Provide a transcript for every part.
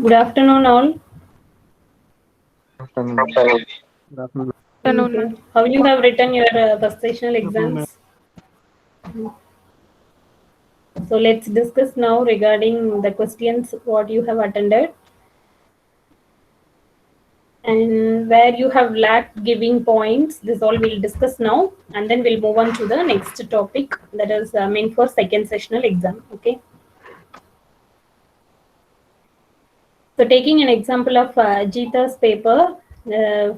Good afternoon, all. Afternoon. Good afternoon. Okay. How you have written your first sessional Afternoon, ma'am. exams? So let's discuss now regarding the questions what you have attended and where you have lacked giving points. This all we'll discuss now, and then we'll move on to the next topic that is meant for second sessional exam. Okay. So taking an example of Jeeta's paper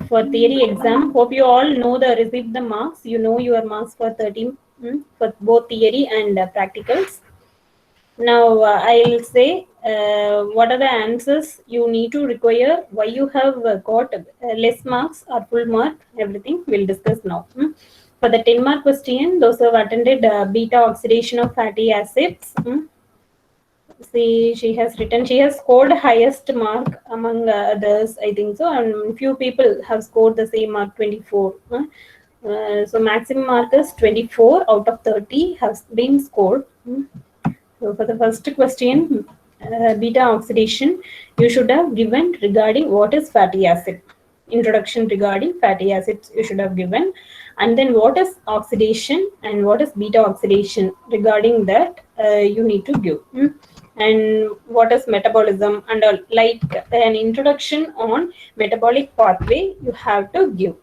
for theory exam, hope you all know the receive the marks. You know your marks for 13 for both theory and practicals. Now I'll say what are the answers you need to require, why you have got less marks or full mark, everything we'll discuss now. For the 10 mark question, those who have attended beta oxidation of fatty acids. See, she has written, she has scored highest mark among others, I think so, and few people have scored the same mark, 24. So maximum mark is 24 out of 30 has been scored. So for the first question, beta oxidation, you should have given regarding what is fatty acid. Introduction regarding fatty acids you should have given, and then what is oxidation and what is beta oxidation, regarding that you need to give. And what is metabolism and all, like an introduction on metabolic pathway you have to give.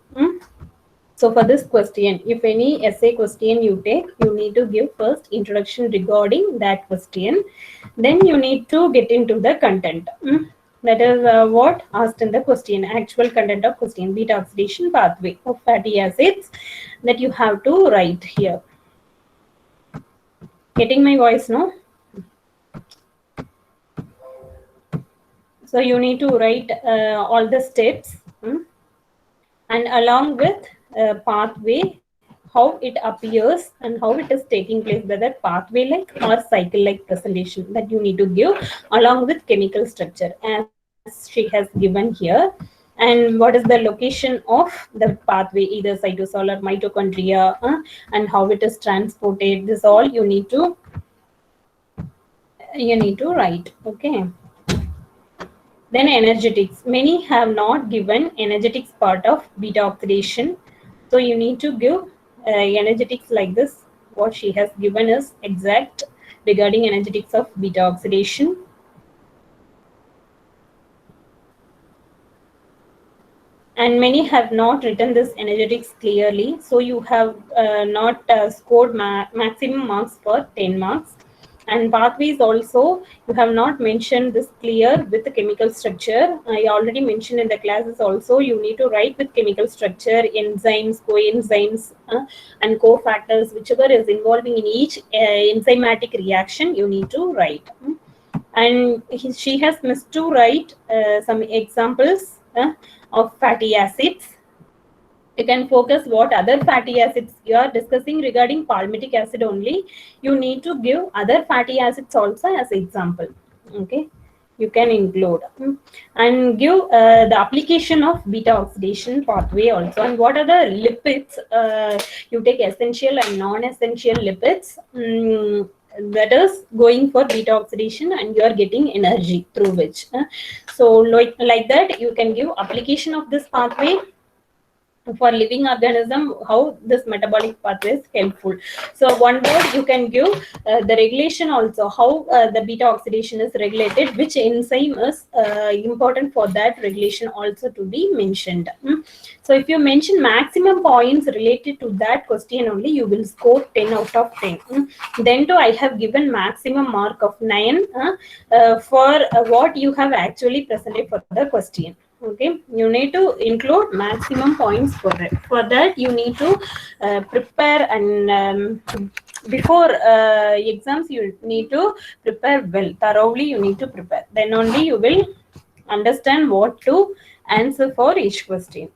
So for this question, if any essay question you take, you need to give first introduction regarding that question. Then you need to get into the content. That is what asked in the question, actual content of question, beta oxidation pathway of fatty acids, that you have to write here. Getting my voice, no? So you need to write all the steps and along with pathway, how it appears and how it is taking place, whether pathway like or cycle like presentation, that you need to give along with chemical structure as she has given here. And what is the location of the pathway, either cytosol or mitochondria, and how it is transported. This all you need to write. Okay. Then energetics. Many have not given energetics part of beta oxidation. So you need to give energetics like this. What she has given is exact regarding energetics of beta oxidation. And many have not written this energetics clearly. So you have not scored maximum marks for 10 marks. And pathways also, you have not mentioned this clear with the chemical structure. I already mentioned in the classes also, you need to write with chemical structure, enzymes, coenzymes, and cofactors, whichever is involving in each enzymatic reaction, you need to write. And she has missed to write some examples of fatty acids. You can focus what other fatty acids you are discussing regarding palmitic acid only. You need to give other fatty acids also as example. Okay, you can include and give the application of beta oxidation pathway also, and what are the lipids. You take essential and non-essential lipids. That is going for beta oxidation, and you are getting energy through which. So like that, you can give application of this pathway for living organism, how this metabolic pathway is helpful. So one word you can give the regulation also, how the beta oxidation is regulated, which enzyme is important for that regulation also to be mentioned. So if you mention maximum points related to that question only, you will score 10 out of 10. Then too, I have given maximum mark of 9 for what you have actually presented for the question. Okay, you need to include maximum points for it. For that, you need to prepare, and before exams, you need to prepare well, thoroughly. You need to prepare. Then only you will understand what to answer for each question.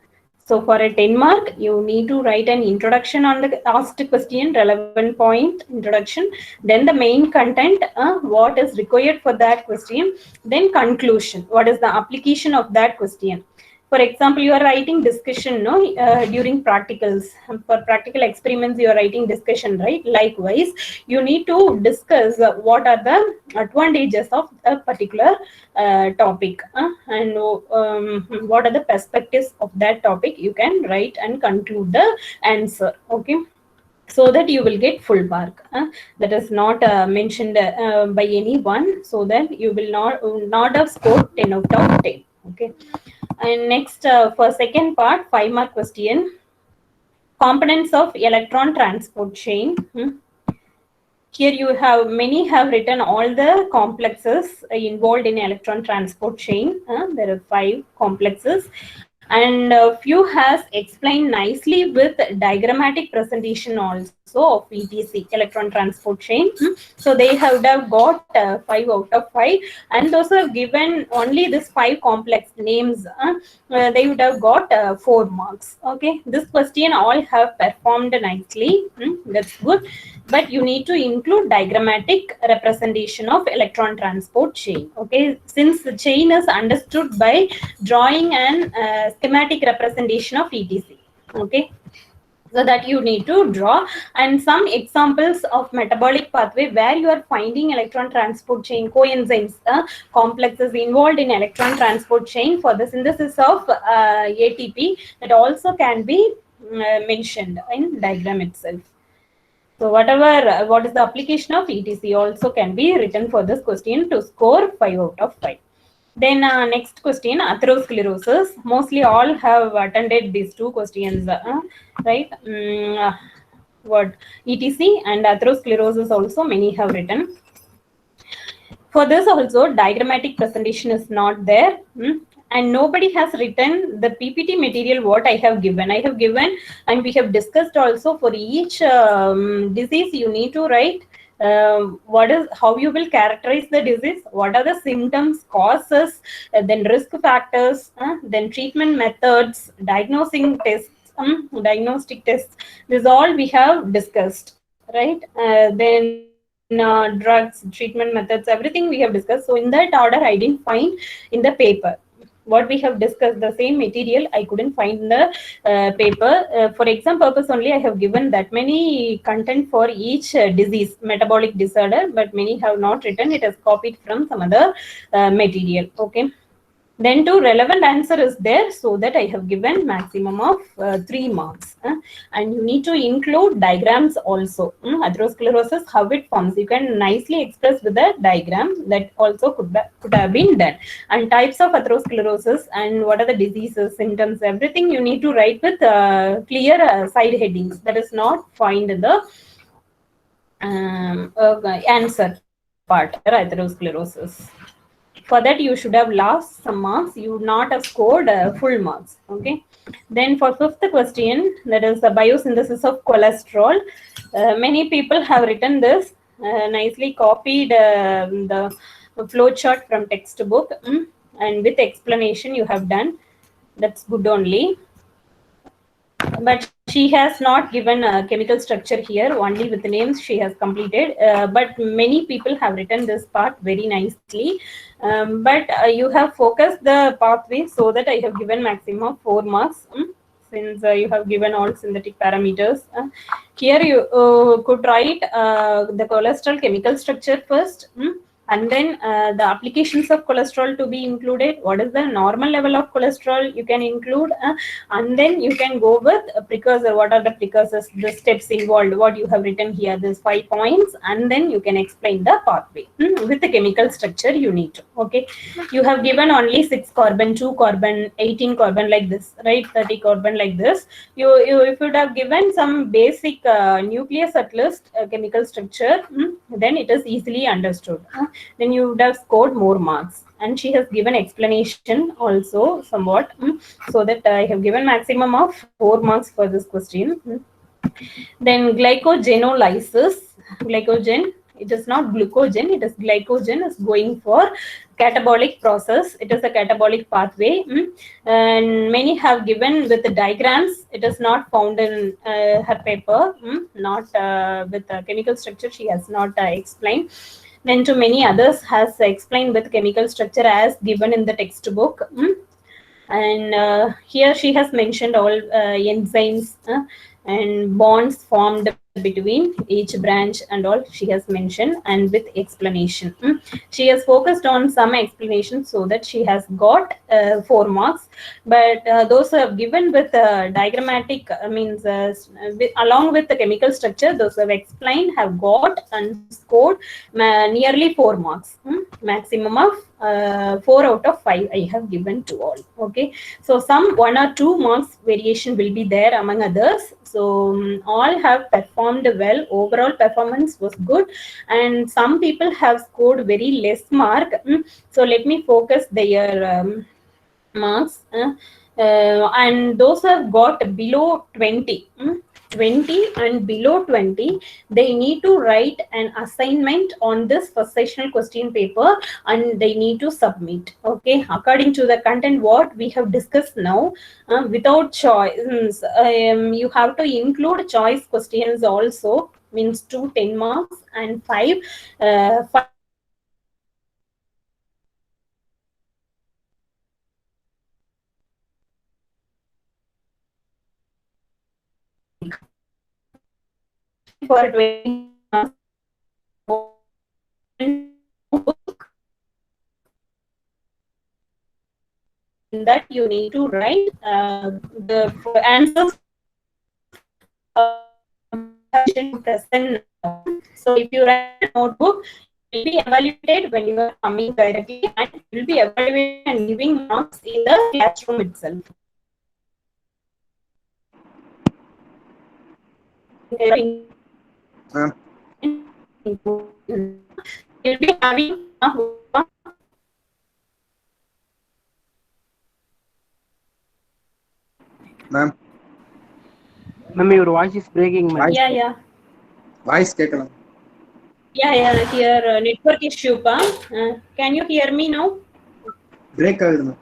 So for a 10 mark, you need to write an introduction on the asked question, relevant point, introduction, then the main content, what is required for that question, then conclusion, what is the application of that question. For example, you are writing discussion, no, during practicals. For practical experiments, you are writing discussion, right? Likewise, you need to discuss what are the advantages of a particular topic, and what are the perspectives of that topic. You can write and conclude the answer. Okay, so that you will get full mark. That is not mentioned by anyone, so that you will not have scored 10 out of 10. Okay, and next, for second part, 5 mark question, components of electron transport chain. Here you have, many have written all the complexes involved in electron transport chain. There are 5 complexes, and few has explained nicely with diagrammatic presentation also of ETC, electron transport chain. So they have got 5 out of 5, and those have given only this 5 complex names. They would have got 4 marks. Okay, this question all have performed nicely. That's good, but you need to include diagrammatic representation of electron transport chain. Okay, since the chain is understood by drawing and schematic representation of ETC. Okay, so that you need to draw, and some examples of metabolic pathway where you are finding electron transport chain coenzymes complexes involved in electron transport chain for the synthesis of ATP, that also can be mentioned in diagram itself. So whatever, what is the application of ETC also can be written for this question to score 5 out of 5. Then next question, atherosclerosis. Mostly all have attended these 2 questions, right? What ETC and atherosclerosis also many have written. For this also, diagrammatic presentation is not there. And nobody has written the PPT material what I have given. I have given, and we have discussed also, for each disease you need to write what is, how you will characterize the disease, what are the symptoms, causes, then risk factors, then treatment methods, diagnostic tests. This all we have discussed, right? Then drugs, treatment methods, everything we have discussed. So in that order, I didn't find in the paper what we have discussed. The same material I couldn't find in the paper. For exam purpose only, I have given that many content for each disease, metabolic disorder, but many have not written. It is copied from some other material. Okay. Then 2 relevant answer is there, so that I have given maximum of 3 marks. And you need to include diagrams also. Atherosclerosis, how it forms, you can nicely express with a diagram. That also could have been done. And types of atherosclerosis and what are the diseases, symptoms, everything you need to write with clear side headings. That is not found in the answer part, atherosclerosis. For that you should have lost some marks. You would not have scored full marks. Okay. Then for 5th question, that is the biosynthesis of cholesterol. Many people have written this, nicely copied the flow chart from textbook, and with explanation you have done. That's good only. But she has not given a chemical structure here, only with the names she has completed. But many people have written this part very nicely. But you have focused the pathway, so that I have given maximum 4 marks. Since you have given all synthetic parameters. Here you could write the cholesterol chemical structure first. And then the applications of cholesterol to be included. What is the normal level of cholesterol you can include, and then you can go with a precursor. What are the precursors, the steps involved, what you have written here, these 5 points, and then you can explain the pathway with the chemical structure you need to. Okay, you have given only 6 carbon, 2 carbon, 18 carbon like this, right? 30 carbon like this. You if you would have given some basic nucleus at least chemical structure, then it is easily understood. Then you would have scored more marks. And she has given explanation also somewhat, so that I have given maximum of 4 marks for this question. Then glycogenolysis. Glycogen, it is not glucogen, it is glycogen, is going for catabolic process. It is a catabolic pathway, and many have given with the diagrams. It is not found in her paper, not with the chemical structure she has not explained. Then to many others has explained with chemical structure as given in the textbook. And here she has mentioned all enzymes and bonds formed between each branch and all she has mentioned, and with explanation. She has focused on some explanation so that she has got 4 marks. But those who have given with diagrammatic means along with the chemical structure, those who have explained have got and scored nearly 4 marks. Maximum of 4 out of 5 I have given to all. Okay, so some 1 or 2 marks variation will be there among others. So all have performed well. Overall performance was good, and some people have scored very less mark. So let me focus their marks. And those who have got below 20. 20 and below 20, they need to write an assignment on this first sessional question paper, and they need to submit. Okay, according to the content what we have discussed now, without choice, you have to include choice questions also, means 2 10 marks and 5 5 for 20 marks. In that you need to write the answers present. So if you write a notebook, it will be evaluated when you are coming directly, and it will be evaluated and giving marks in the classroom itself. Ma'am. You'll be having Ma'am. Ma'am, your voice is breaking, ma'am. yeah. Voice கேட்கலாம். Yeah, here network issue pa. Can you hear me now? Break ஆகுது ma'am.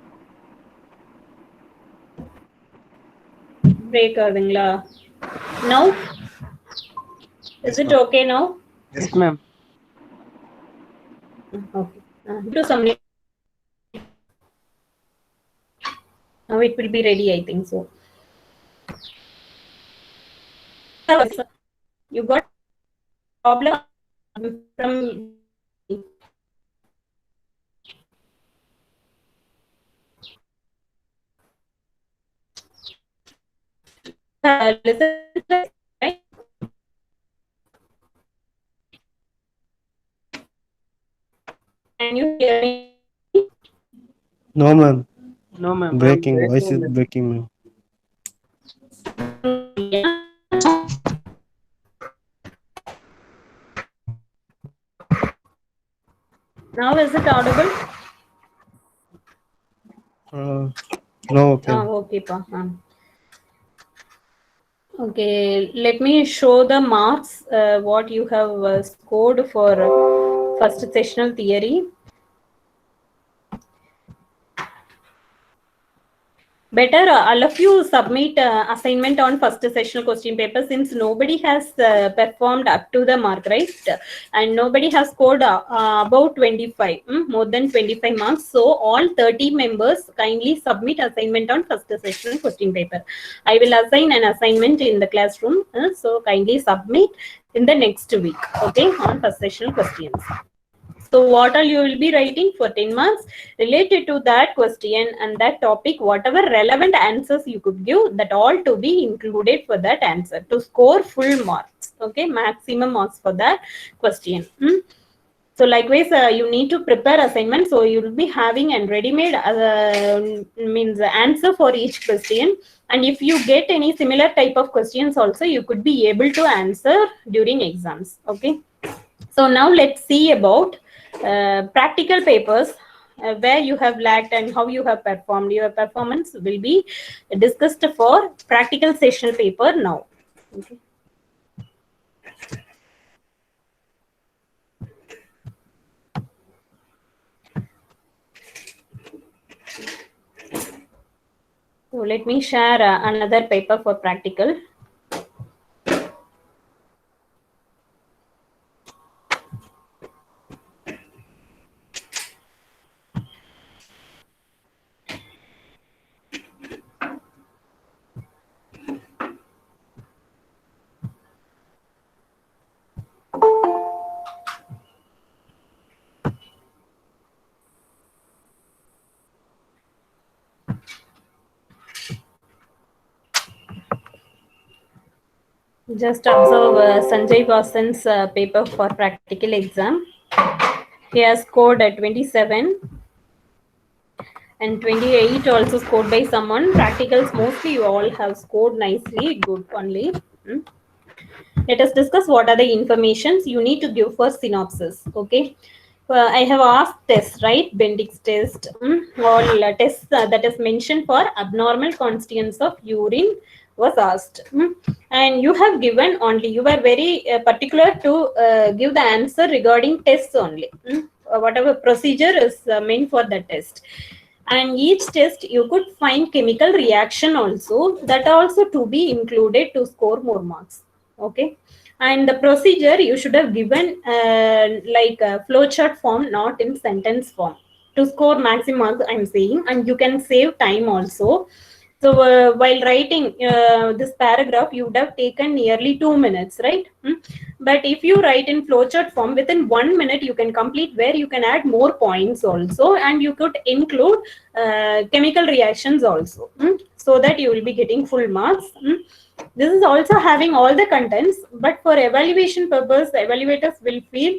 Break ஆகுதுங்களா? Now? Is it okay now? Yes, ma'am. Okay. Do some. Now it will be ready, I think so. You got problem from listen, right? Can you hear me? No, ma'am. No, ma'am. Breaking. Voice is breaking, ma'am. Now is it audible? No, okay. Okay, pa. Okay, let me show the marks what you have scored for first sessional theory. Better all of you submit assignment on first sessional question paper, since nobody has performed up to the mark, right? And nobody has scored about 25, more than 25 marks. So all 30 members kindly submit assignment on first sessional question paper. I will assign an assignment in the classroom, so kindly submit in the next week, okay, on first sessional questions. So what all you will be writing for 10 marks related to that question and that topic, whatever relevant answers you could give, that all to be included for that answer to score full marks, okay, maximum marks for that question. So likewise, you need to prepare assignment. So you will be having a ready-made means answer for each question. And if you get any similar type of questions also, you could be able to answer during exams, okay. So now let's see about practical papers where you have lagged and how you have performed. Your performance will be discussed for practical sessional paper now. Okay. So let me share another paper for practical. Just observe Sanjay Vasan's paper for practical exam. He has scored at 27 and 28 also scored by someone. Practicals mostly you all have scored nicely, good only. Let us discuss what are the informations you need to give for synopsis. Okay. I have asked tests, right? Bendix test, all tests that is mentioned for abnormal constituents of urine was asked. And you have given only, you were very particular to give the answer regarding tests only. Whatever procedure is meant for the test. And each test you could find chemical reaction also, that also to be included to score more marks. Okay. And the procedure you should have given like a flowchart form, not in sentence form, to score maximum marks, I'm saying. And you can save time also. So while writing this paragraph, you would have taken nearly 2 minutes, right? But if you write in flowchart form, within 1 minute you can complete, where you can add more points also, and you could include chemical reactions also, so that you will be getting full marks. This is also having all the contents, but for evaluation purpose, evaluators will feel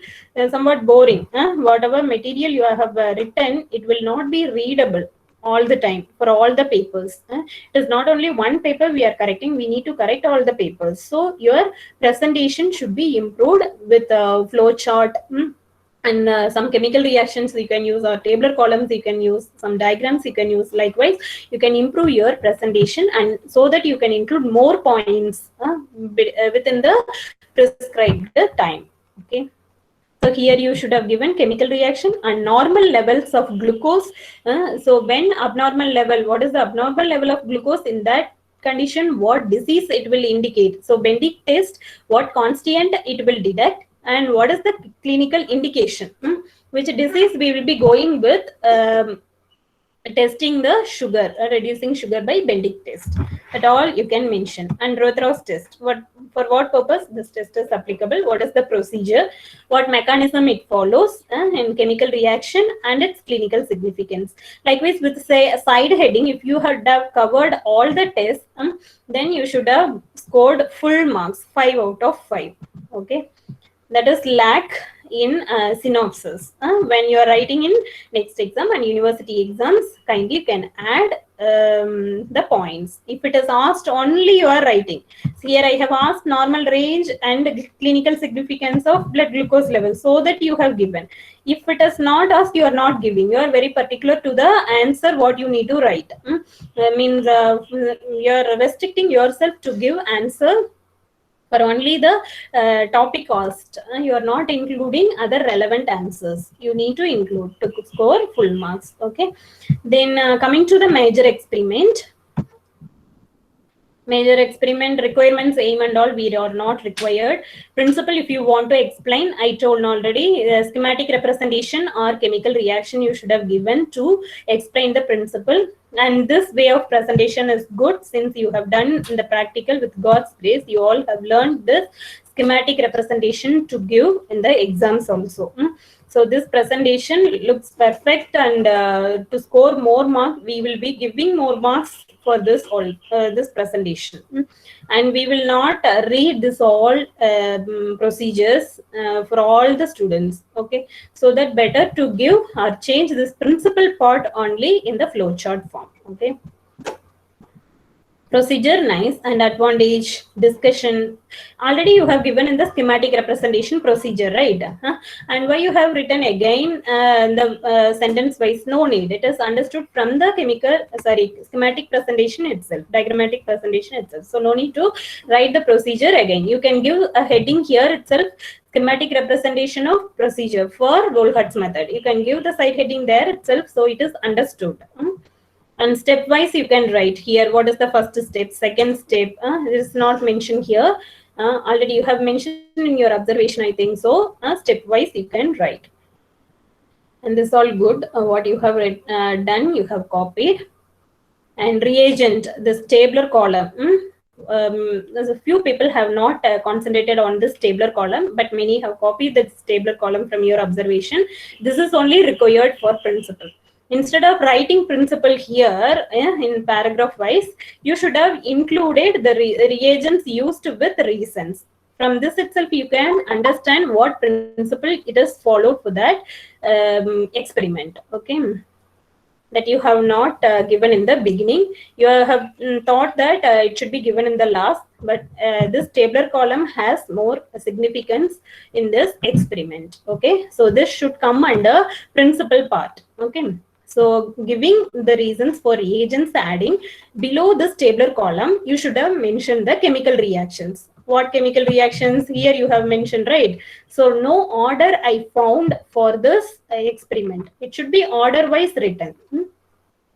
somewhat boring. Whatever material you have written, it will not be readable all the time for all the papers. It is not only one paper we are correcting, we need to correct all the papers. So your presentation should be improved with a flow chart. And some chemical reactions you can use, or tabular columns you can use, some diagrams you can use. Likewise, you can improve your presentation, and so that you can include more points within the prescribed time. Okay. So here you should have given chemical reaction and normal levels of glucose. So when abnormal level, what is the abnormal level of glucose? In that condition, what disease it will indicate? So Bendix test, what constituent it will detect, and what is the clinical indication? Which disease we will be going with testing the sugar, reducing sugar by Bendix test. At all you can mention. And Rothro's test, for what purpose this test is applicable, what is the procedure, what mechanism it follows, and chemical reaction and its clinical significance. Likewise, with say a side heading, if you had have covered all the tests, then you should have scored full marks, 5 out of 5. Okay. That is lack in synopsis. When you are writing in next exam and university exams, kindly you can add the points. If it is asked only you are writing. So here I have asked normal range and clinical significance of blood glucose level, so that you have given. If it is not asked, you are not giving. You are very particular to the answer what you need to write. Means you are restricting yourself to give answer for only the topic asked. You are not including other relevant answers. You need to include to score full marks. Okay. Then coming to the major experiment. Major experiment requirements, aim and all, we are not required. Principle, if you want to explain, I told already, schematic representation or chemical reaction you should have given to explain the principle. And this way of presentation is good, since you have done in the practical with God's grace. You all have learned this schematic representation to give in the exams also. So this presentation looks perfect, and to score more marks, we will be giving more marks for this this presentation. And we will not read this all procedures for all the students. Okay, so that better to give or change this principal part only in the flowchart form. Okay. Procedure, nice. And advantage, discussion, already you have given in the schematic representation procedure, right? And why you have written again the sentence wise? No need. It is understood from the schematic presentation itself, diagrammatic presentation itself. So no need to write the procedure again. You can give a heading here itself, schematic representation of procedure for Volhart's method. You can give the side heading there itself, so it is understood. And stepwise you can write here. What is the first step, second step? It is not mentioned here. Already you have mentioned in your observation, I think so. Stepwise you can write. And this all good. What you have done, you have copied. And reagent, this tabular column. There's a few people have not concentrated on this tabular column, but many have copied this tabular column from your observation. This is only required for principle. Instead of writing principle here in paragraph wise, you should have included the reagents used with reasons. From this itself, you can understand what principle it is followed for that experiment. Okay, that you have not given in the beginning. You have thought that it should be given in the last, but this tabular column has more significance in this experiment. Okay, so this should come under principal part. Okay, so giving the reasons for reagents adding, below this tabular column, you should have mentioned the chemical reactions. What chemical reactions here you have mentioned, right? So no order I found for this experiment. It should be order wise written.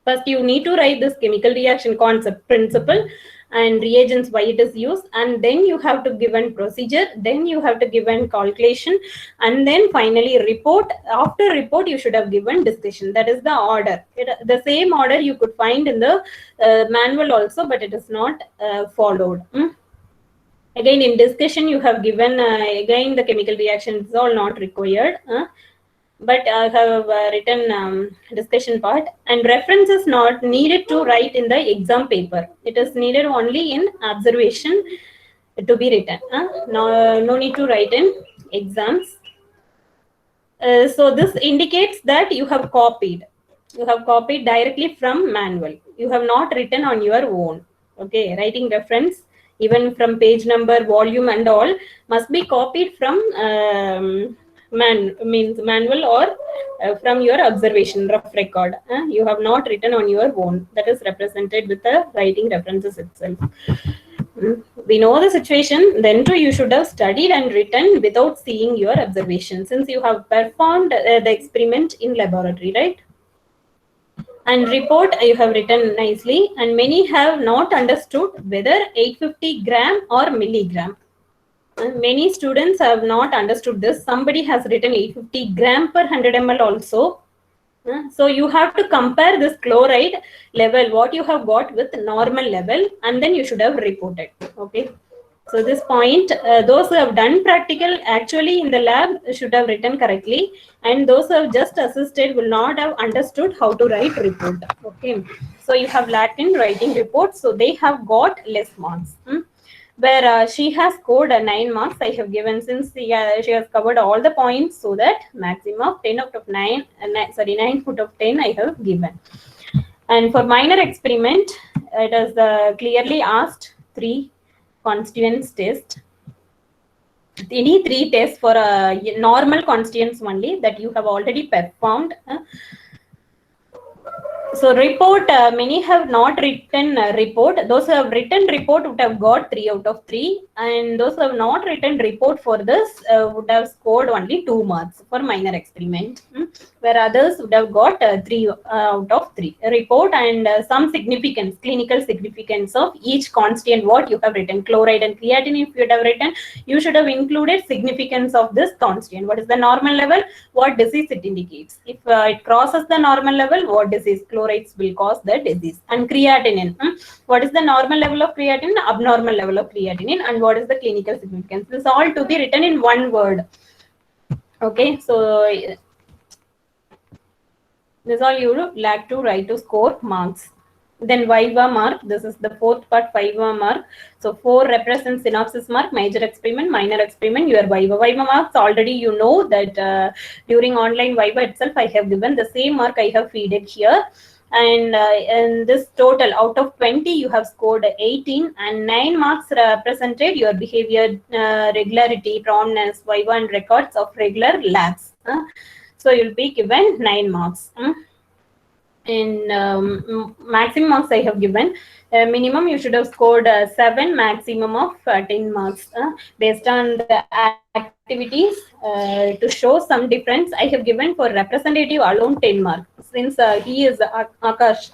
First, you need to write this chemical reaction concept, principle, and reagents, why it is used, and then you have to give an procedure, then you have to give an calculation, and then finally report. After report, you should have given discussion. That is the order. The same order you could find in the manual also, but it is not followed. Again, in discussion, you have given, again, the chemical reaction is all not required. But I have written discussion part, and reference is not needed to write in the exam paper. It is needed only in observation to be written. No need to write in exams. So this indicates that you have copied. You have copied directly from manual. You have not written on your own. Okay, writing reference, even from page number, volume and all, must be copied from manual or from your observation rough record. You have not written on your own. That is represented with the writing references itself. We know the situation, then too you should have studied and written without seeing your observation, since you have performed the experiment in laboratory, right? And report you have written nicely, and many have not understood whether 850 gram or milligram. Many students have not understood this. Somebody has written 850 gram per 100 ml also. So you have to compare this chloride level, what you have got, with normal level, and then you should have reported. Okay. So this point, those who have done practical actually in the lab should have written correctly, and those who have just assisted will not have understood how to write report. Okay. So you have lacked in writing report, so they have got less marks. Where she has scored 9 marks, I have given, since she has covered all the points, so that maximum of 10 out of 9, 9 out of 10 I have given. And for minor experiment, it is clearly asked 3 constituents test. Any 3 tests for normal constituents only that you have already performed. So report, many have not written report. Those who have written report would have got 3 out of 3, and those who have not written report for this would have scored only 2 marks for minor experiment, where others would have got 3 out of 3 report, and some significance, clinical significance of each constituent what you have written. Chloride and creatinine, if you would have written, you should have included significance of this constituent. What is the normal level? What disease it indicates? If it crosses the normal level, what disease? Chlorides will cause the disease. And creatinine, what is the normal level of creatinine, abnormal level of creatinine, and what is the clinical significance? This is all to be written in one word. Okay, so this is all you would like to write to score marks. Then Viva mark, this is the 4th part, Viva mark. So 4 represents synopsis mark, major experiment, minor experiment, your Viva. Viva marks, already you know that during online Viva itself, I have given the same mark I have feeded here. And in this total, out of 20, you have scored 18, and 9 marks represented your behavior, regularity, prominence, Viva and records of regular labs. So you'll be given 9 marks. In maximum marks I have given, minimum you should have scored 7, maximum of 10 marks based on the activities. To show some difference, I have given for representative alone 10 marks, since he is Akash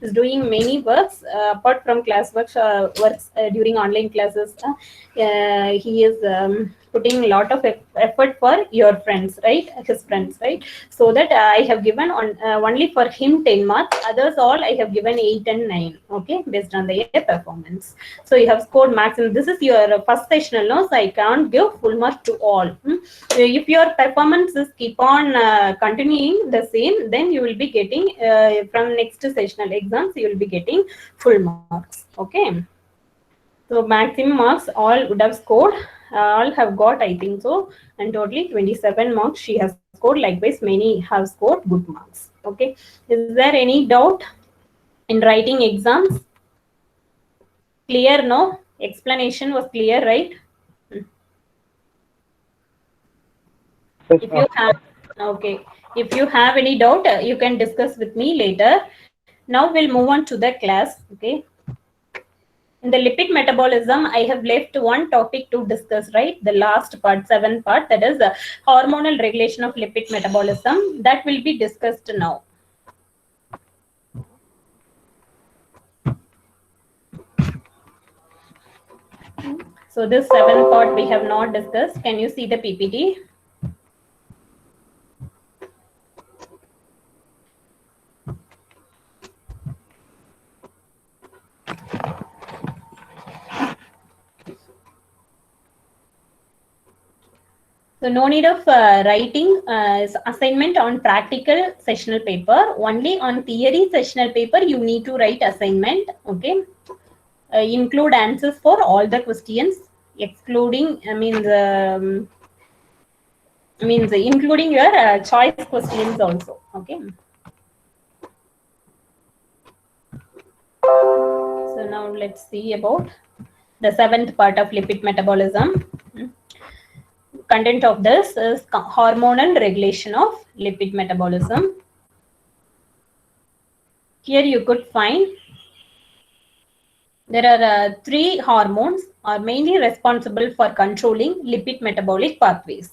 is doing many works apart from class works during online classes. He is putting a lot of effort for your friends, right? His friends, right? So that I have given on only for him 10 marks. Others all I have given 8 and 9. Okay, based on their performance. So you have scored maximum. This is your first sessional, no? So I can't give full mark to all. If your performances keep on continuing the same, then you will be getting from next sessional exams, you will be getting full marks. Okay. So maximum marks all would have scored. All have got, I think so, and totally 27 marks she has scored. Likewise, many have scored good marks. Okay. Is there any doubt in writing exams? Clear, no? Explanation was clear, right? If you have, okay. If you have any doubt, you can discuss with me later. Now we'll move on to the class. Okay. In the lipid metabolism, I have left one topic to discuss, right? The last part, 7th part, that is the hormonal regulation of lipid metabolism. That will be discussed now. So this 7th part we have not discussed. Can you see the PPT? So no need of writing assignment on practical sessional paper. Only on theory sessional paper you need to write assignment. Okay. Include answers for all the questions, excluding including your choice questions also. Okay. So now let's see about the 7th part of lipid metabolism. Content of this is hormonal regulation of lipid metabolism. Here you could find there are 3 hormones are mainly responsible for controlling lipid metabolic pathways.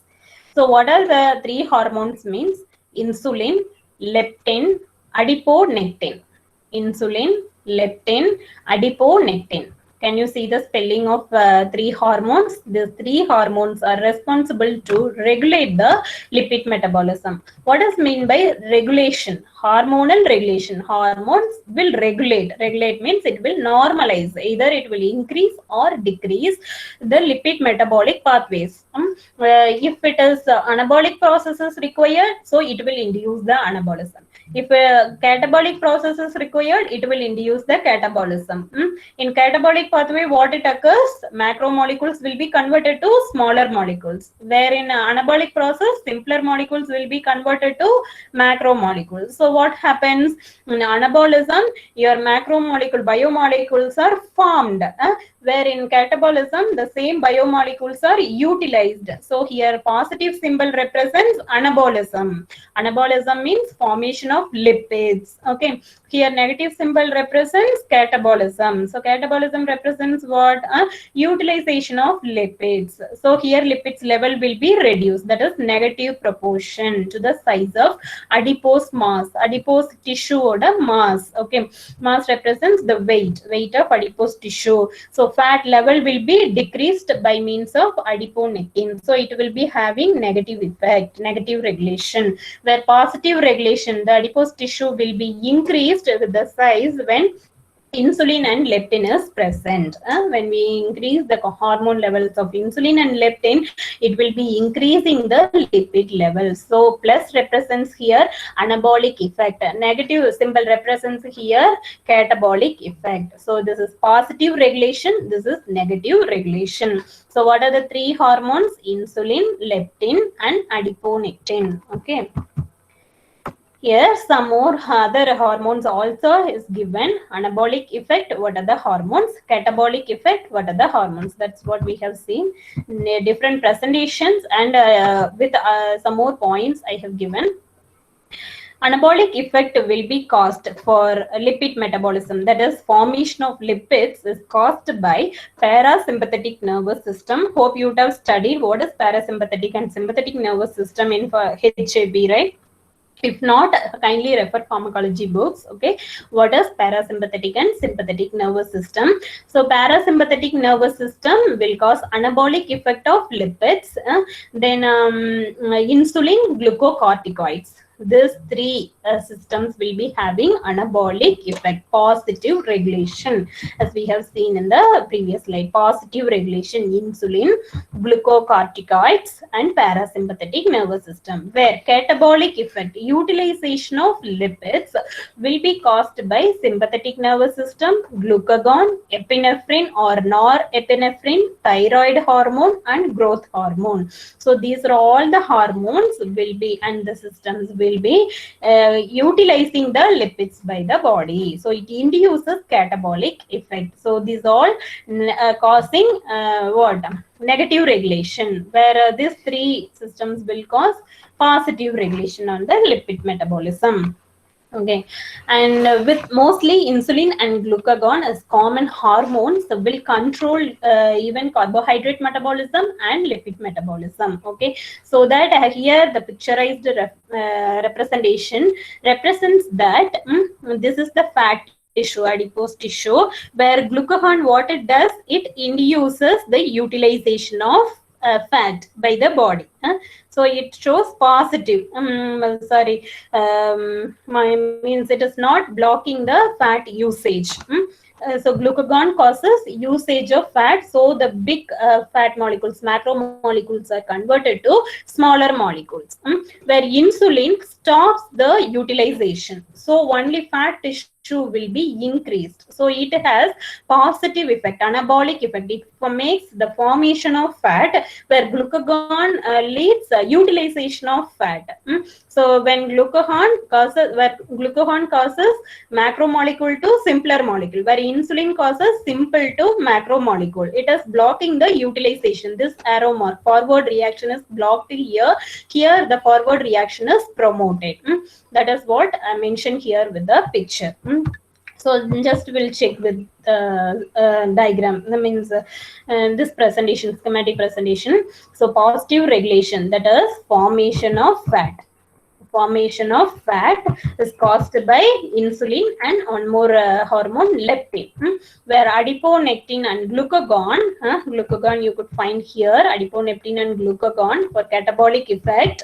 So what are the 3 hormones means? Insulin, leptin, adiponectin. Insulin, leptin, adiponectin. Can you see the spelling of 3 hormones? These 3 hormones are responsible to regulate the lipid metabolism. What does mean by regulation? Hormonal regulation. Hormones will regulate. Regulate means it will normalize. Either it will increase or decrease the lipid metabolic pathways. If it is anabolic processes required, so it will induce the anabolism. If catabolic process is required, it will induce the catabolism. In catabolic pathway, what it occurs? Macromolecules will be converted to smaller molecules. Where in anabolic process, simpler molecules will be converted to macromolecules. So what happens? In anabolism, your macromolecule biomolecules are formed. Where in catabolism, the same biomolecules are utilized. So here positive symbol represents anabolism. Anabolism means formation of lipids. Okay. Here negative symbol represents catabolism. So catabolism represents what? Utilization of lipids. So here lipids level will be reduced. That is negative proportion to the size of adipose mass. Adipose tissue or mass. Okay. Mass represents the weight of adipose tissue. So fat level will be decreased by means of adiponectin. So it will be having negative effect, negative regulation. Where positive regulation, the adipose tissue will be increased with the size when insulin and leptin is present. When we increase the hormone levels of insulin and leptin, it will be increasing the lipid levels. So plus represents here anabolic effect. Negative symbol represents here catabolic effect. So this is positive regulation. This is negative regulation. So what are the 3 hormones? Insulin, leptin, and adiponectin. Okay. Here some more other hormones also is given. Anabolic effect, what are the hormones? Catabolic effect, what are the hormones? That's what we have seen in different presentations, and with some more points I have given. Anabolic effect will be caused for lipid metabolism. That is, formation of lipids is caused by parasympathetic nervous system. Hope you would have studied what is parasympathetic and sympathetic nervous system in HAB, right? If not, kindly refer pharmacology books. Okay, what is parasympathetic and sympathetic nervous system? So parasympathetic nervous system will cause anabolic effect of lipids, then insulin, glucocorticoids. these three systems will be having anabolic effect, positive regulation, as we have seen in the previous slide. Positive regulation, insulin, glucocorticoids, and parasympathetic nervous system. Where catabolic effect, utilization of lipids, will be caused by sympathetic nervous system, glucagon, epinephrine or norepinephrine, thyroid hormone, and growth hormone. So these are all the hormones will be, and the systems will be utilizing the lipids by the body. So it induces catabolic effect. So these all causing what? Negative regulation, where these three systems will cause positive regulation on the lipid metabolism. Okay, and with mostly insulin and glucagon as common hormones will control even carbohydrate metabolism and lipid metabolism. Okay, so that here the picturized representation represents that this is the fat tissue, adipose tissue, where glucagon, what it does, it induces the utilization of fat by the body. So it shows positive. Means it is not blocking the fat usage. So glucagon causes usage of fat. So the big fat molecules, macromolecules, are converted to smaller molecules. Where insulin stops the utilization. So only fat tissue will be increased. So it has positive effect, anabolic effect. It makes the formation of fat, where glucagon leads utilization of fat. So when glucagon causes macromolecule to simpler molecule, where insulin causes simple to macromolecule. It is blocking the utilization. This arrow mark, forward reaction, is blocked here. Here the forward reaction is promoted. That is what I mentioned here with the picture. So just we'll check with diagram. That means this presentation, schematic presentation. So positive regulation, that is formation of fat. Formation of fat is caused by insulin and one more hormone, leptin, where adiponectin and glucagon, glucagon you could find here, adiponectin and glucagon for catabolic effect.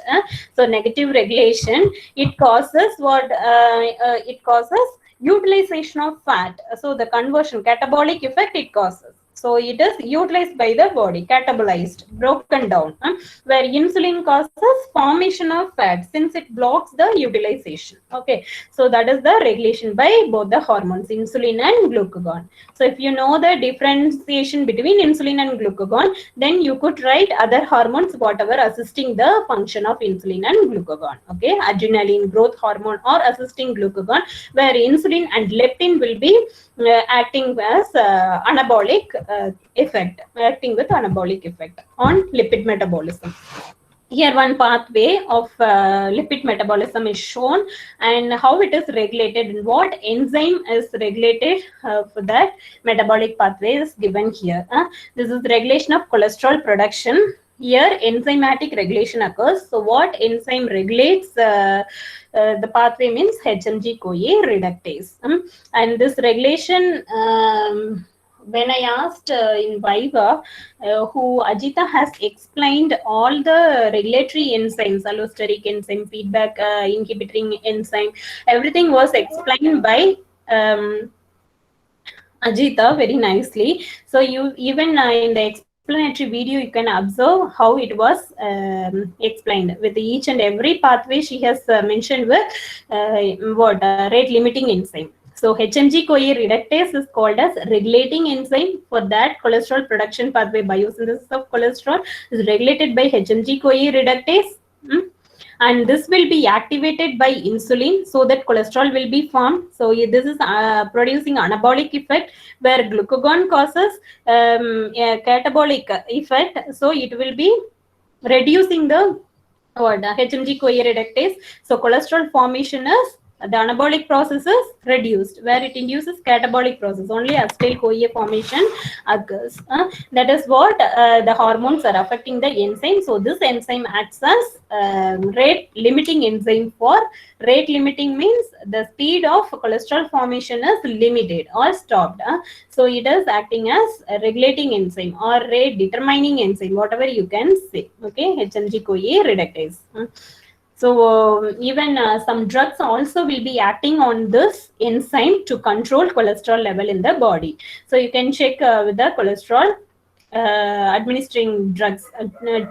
So negative regulation, it causes what? It causes utilization of fat. So the conversion, catabolic effect it causes. So it is utilized by the body, catabolized, broken down, where insulin causes formation of fat since it blocks the utilization. Okay, so that is the regulation by both the hormones, insulin and glucagon. So if you know the differentiation between insulin and glucagon, then you could write other hormones, whatever assisting the function of insulin and glucagon. Okay, adrenaline, growth hormone, or assisting glucagon, where insulin and leptin will be acting as anabolic effect, acting with anabolic effect on lipid metabolism. Here one pathway of lipid metabolism is shown, and how it is regulated and what enzyme is regulated for that metabolic pathway is given here. This is regulation of cholesterol production. Here enzymatic regulation occurs. So what enzyme regulates the pathway means HMG-CoA reductase. And this regulation, when I asked in Viva, who Ajita has explained all the regulatory enzymes, allosteric enzyme, feedback inhibiting enzyme, everything was explained by Ajita very nicely. So you even in the explanatory video, you can observe how it was explained. With each and every pathway, she has mentioned with rate limiting enzyme. So HMG-CoA reductase is called as regulating enzyme. For that, cholesterol production pathway, biosynthesis of cholesterol is regulated by HMG-CoA reductase. And this will be activated by insulin so that cholesterol will be formed. So this is producing anabolic effect, where glucagon causes a catabolic effect. So it will be reducing the HMG-CoA reductase. So cholesterol formation is, the anabolic process is reduced, where it induces catabolic process. Only acetyl-CoA formation occurs. That is what the hormones are affecting the enzyme. So this enzyme acts as rate limiting enzyme. For rate limiting means the speed of cholesterol formation is limited or stopped. So it is acting as a regulating enzyme or rate determining enzyme, whatever you can say. Okay, HMG-CoA reductase. So even some drugs also will be acting on this enzyme to control cholesterol level in the body. So you can check with the cholesterol administering drugs,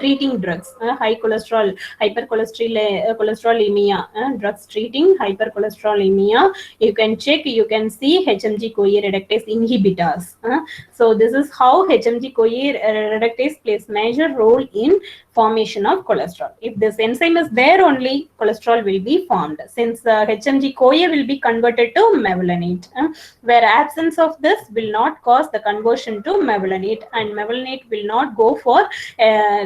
treating drugs, high cholesterol, hypercholesterolemia, drugs treating hypercholesterolemia. You can check, you can see HMG-CoA reductase inhibitors. So this is how HMG-CoA reductase plays major role in formation of cholesterol. If this enzyme is there, only cholesterol will be formed. Since HMG-CoA will be converted to mevalonate, where absence of this will not cause the conversion to mevalonate, and mevalonate will not go for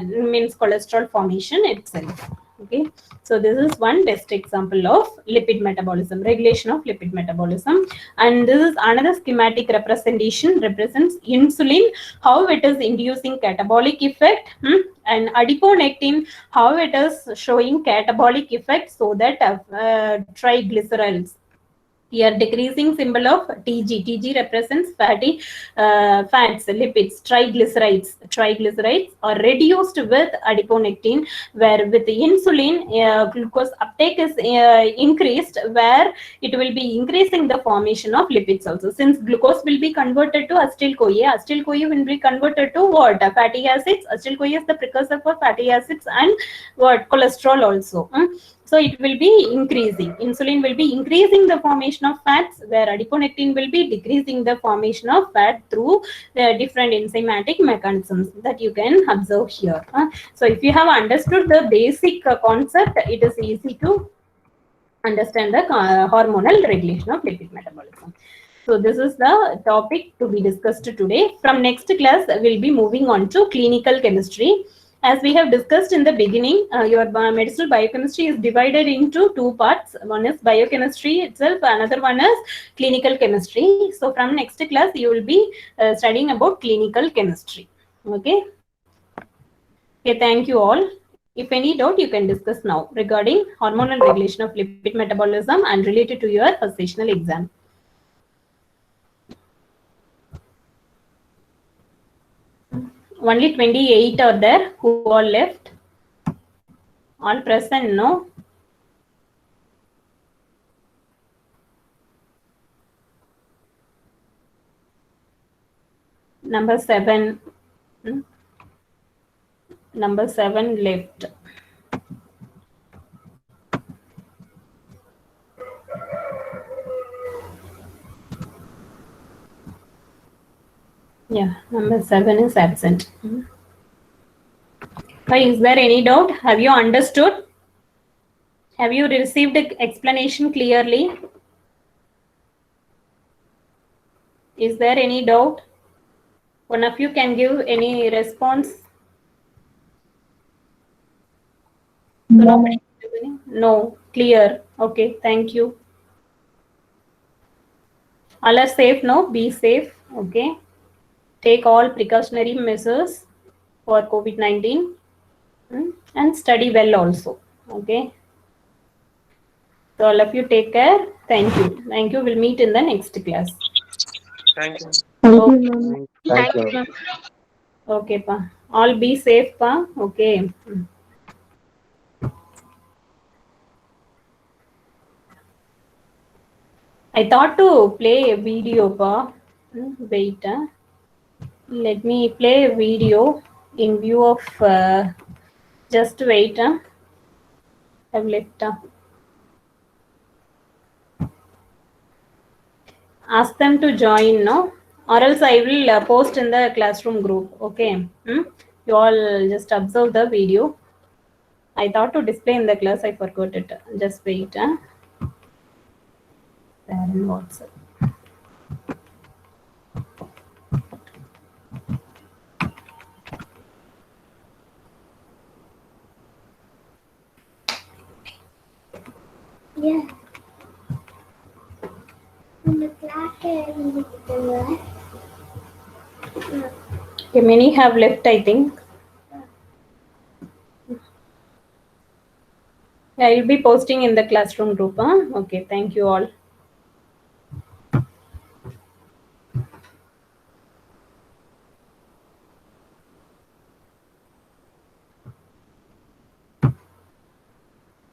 means cholesterol formation itself. Okay, so this is one best example of lipid metabolism, regulation of lipid metabolism. And this is another schematic representation, represents insulin, how it is inducing catabolic effect, and adiponectin, how it is showing catabolic effect, so that triglycerides. Here decreasing symbol of TG. TG represents fatty fats, lipids, triglycerides. Triglycerides are reduced with adiponectin, where with the insulin, glucose uptake is increased, where it will be increasing the formation of lipids also. Since glucose will be converted to acetyl-CoA, acetyl-CoA will be converted to what? Fatty acids. Acetyl-CoA is the precursor for fatty acids and what? Cholesterol also. So it will be increasing. Insulin will be increasing the formation of fats, where adiponectin will be decreasing the formation of fat through the different enzymatic mechanisms that you can observe here. So if you have understood the basic concept, it is easy to understand the hormonal regulation of lipid metabolism. So this is the topic to be discussed today. From next class, we'll be moving on to clinical chemistry. As we have discussed in the beginning, your medicinal biochemistry is divided into two parts. One is biochemistry itself, another one is clinical chemistry. So from next class, you will be studying about clinical chemistry. Okay. Okay, thank you all. If any doubt, you can discuss now regarding hormonal regulation of lipid metabolism and related to your first sessional exam. Only 28 are there who all left. All present, no? Number 7. Number 7 left. Yeah, number 7 is absent. Is there any doubt? Have you understood? Have you received the explanation clearly? Is there any doubt? One of you can give any response? No, clear. Okay, thank you. All are safe, no? Be safe. Okay. Take all precautionary measures for COVID-19 and study well also. Okay. So all of you take care. Thank you. Thank you. We'll meet in the next class. Thank you. Thank you. Okay, pa. All be safe, pa. Okay. I thought to play a video, pa. Wait. Let me play a video in view of. Just wait. I've left. Ask them to join, no? Or else I will post in the classroom group. Okay. You all just observe the video. I thought to display in the class. I forgot it. Just wait. There in WhatsApp. Yeah. Okay, many have left, I think. Yeah, I will be posting in the classroom group. Okay, thank you all.